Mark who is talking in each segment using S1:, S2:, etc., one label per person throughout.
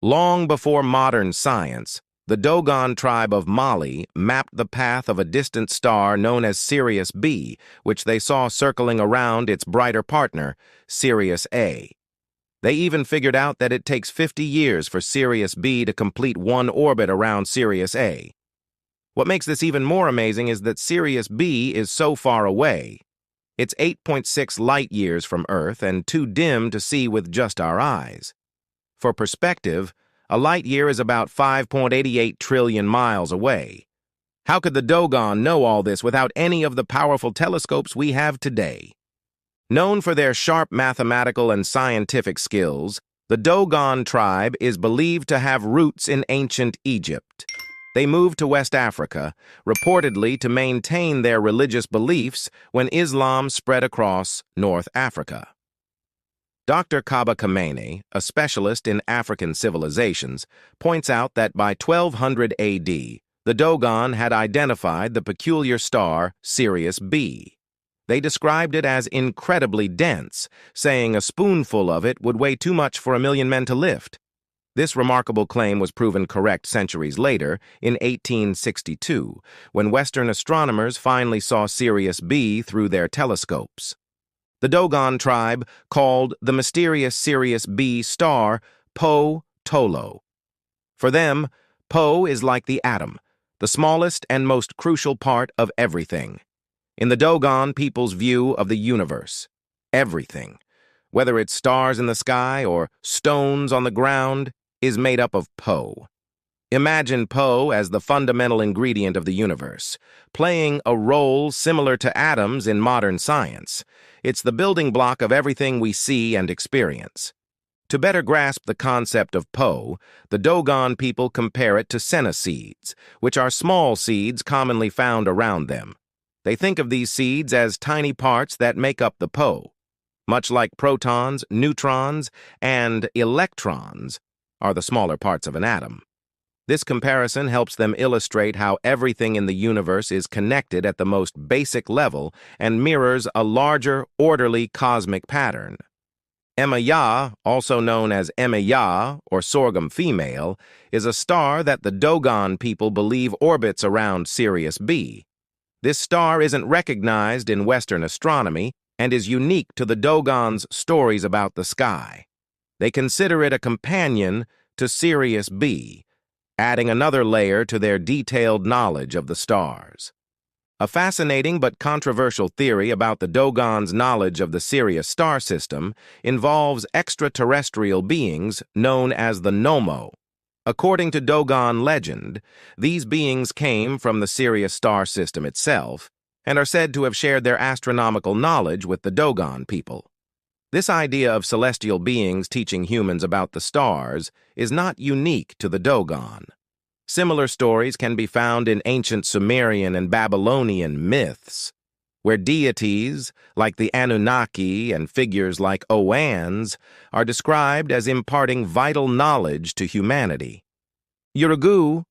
S1: Long before modern science, the Dogon tribe of Mali mapped the path of a distant star known as Sirius B, which they saw circling around its brighter partner, Sirius A. They even figured out that it takes 50 years for Sirius B to complete one orbit around Sirius A. What makes this even more amazing is that Sirius B is so far away. It's 8.6 light-years from Earth and too dim to see with just our eyes. For perspective, a light-year is about 5.88 trillion miles away. How could the Dogon know all this without any of the powerful telescopes we have today? Known for their sharp mathematical and scientific skills, the Dogon tribe is believed to have roots in ancient Egypt. They moved to West Africa, reportedly to maintain their religious beliefs when Islam spread across North Africa. Dr. Kaba Kamene, a specialist in African civilizations, points out that by 1200 AD, the Dogon had identified the peculiar star Sirius B. They described it as incredibly dense, saying a spoonful of it would weigh too much for 1,000,000 men to lift. This remarkable claim was proven correct centuries later, in 1862, when Western astronomers finally saw Sirius B through their telescopes. The Dogon tribe called the mysterious Sirius B star Po Tolo. For them, Po is like the atom, the smallest and most crucial part of everything. In the Dogon people's view of the universe, everything, whether it's stars in the sky or stones on the ground, is made up of Po. Imagine Po as the fundamental ingredient of the universe, playing a role similar to atoms in modern science. It's the building block of everything we see and experience. To better grasp the concept of Po, the Dogon people compare it to senna seeds, which are small seeds commonly found around them. They think of these seeds as tiny parts that make up the Po. Much like protons, neutrons, and electrons are the smaller parts of an atom. This comparison helps them illustrate how everything in the universe is connected at the most basic level and mirrors a larger, orderly cosmic pattern. Emma, also known as Emma or sorghum female, is a star that the Dogon people believe orbits around Sirius B. This star isn't recognized in Western astronomy and is unique to the Dogon's stories about the sky. They consider it a companion to Sirius B, adding another layer to their detailed knowledge of the stars. A fascinating but controversial theory about the Dogon's knowledge of the Sirius star system involves extraterrestrial beings known as the Nomo. According to Dogon legend, these beings came from the Sirius star system itself and are said to have shared their astronomical knowledge with the Dogon people. This idea of celestial beings teaching humans about the stars is not unique to the Dogon. Similar stories can be found in ancient Sumerian and Babylonian myths, where deities like the Anunnaki and figures like Oans are described as imparting vital knowledge to humanity. Urugu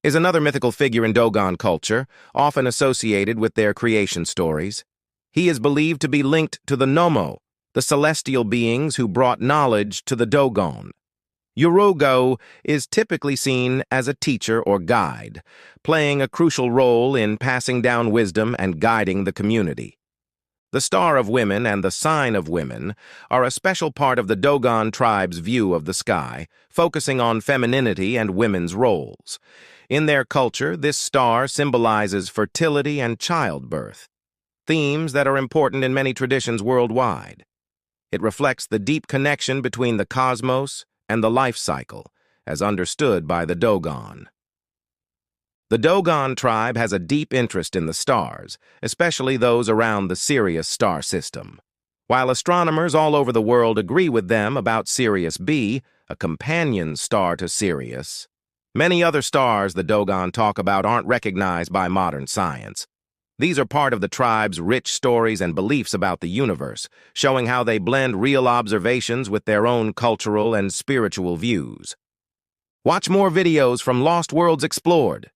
S1: is another mythical figure in Dogon culture, often associated with their creation stories. He is believed to be linked to the Nomo, the celestial beings who brought knowledge to the Dogon. Urugu is typically seen as a teacher or guide, playing a crucial role in passing down wisdom and guiding the community. The Star of Women and the Sign of Women are a special part of the Dogon tribe's view of the sky, focusing on femininity and women's roles. In their culture, this star symbolizes fertility and childbirth, themes that are important in many traditions worldwide. It reflects the deep connection between the cosmos and the life cycle, as understood by the Dogon. The Dogon tribe has a deep interest in the stars, especially those around the Sirius star system. While astronomers all over the world agree with them about Sirius B, a companion star to Sirius, many other stars the Dogon talk about aren't recognized by modern science. These are part of the tribe's rich stories and beliefs about the universe, showing how they blend real observations with their own cultural and spiritual views. Watch more videos from Lost Worlds Explored.